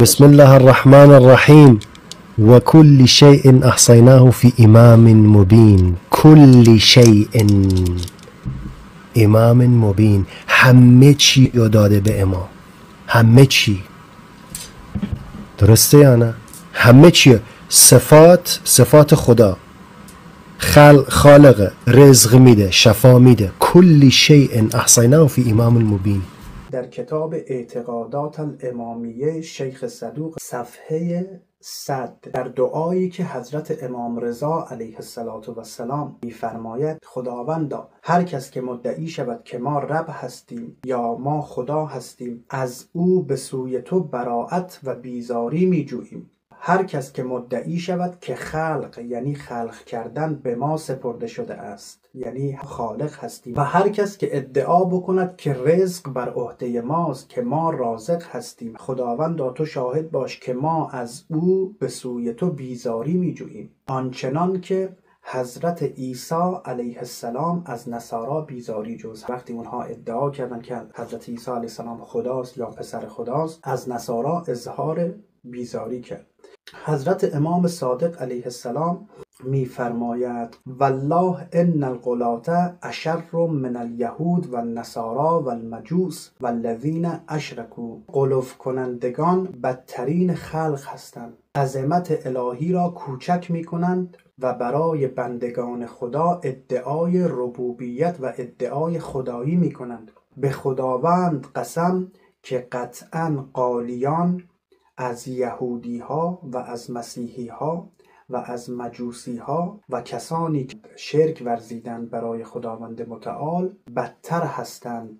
بسم الله الرحمن الرحیم و کل شیء احصیناه فی امام مبین. کل شیء، امام مبین، همه چی رو داده به امام. همه چی، درسته یا نه؟ همه چی، صفات خدا، خالق، رزق میده، شفا میده. کل شیء احصیناه فی امام مبین. در کتاب اعتقادات الامامیه شیخ صدوق صفحه 100 در دعایی که حضرت امام رضا علیه السلام می‌فرماید: خداوندا، هر کس که مدعی شود که ما رب هستیم یا ما خدا هستیم، از او به سوی تو براءت و بیزاری می‌جوییم. هر کس که مدعی شود که خلق، یعنی خلق کردن، به ما سپرده شده است، یعنی خالق هستیم، و هر کس که ادعا بکند که رزق بر عهده ماست، که ما رازق هستیم، خداوندا تو شاهد باش که ما از او به سوی تو بیزاری می‌جوییم، آنچنان که حضرت عیسی علیه السلام از نصارا بیزاری جوز. وقتی اونها ادعا کردن که حضرت عیسی علیه السلام خداست یا پسر خداست، از نصارا اظهار بیزاری کرد. حضرت امام صادق علیه السلام می‌فرماید: والله ان الغلاة اشر من الیهود و النصارا و المجوس و الذین اشرکوا. غلو کنندگان بدترین خلق هستند، عظمت الهی را کوچک می‌کنند و برای بندگان خدا ادعای ربوبیت و ادعای خدایی می‌کنند. به خداوند قسم که قطعاً قالیان از یهودی ها و از مسیحی ها و از مجوسی ها و کسانی که شرک ورزیدند برای خداوند متعال بدتر هستند.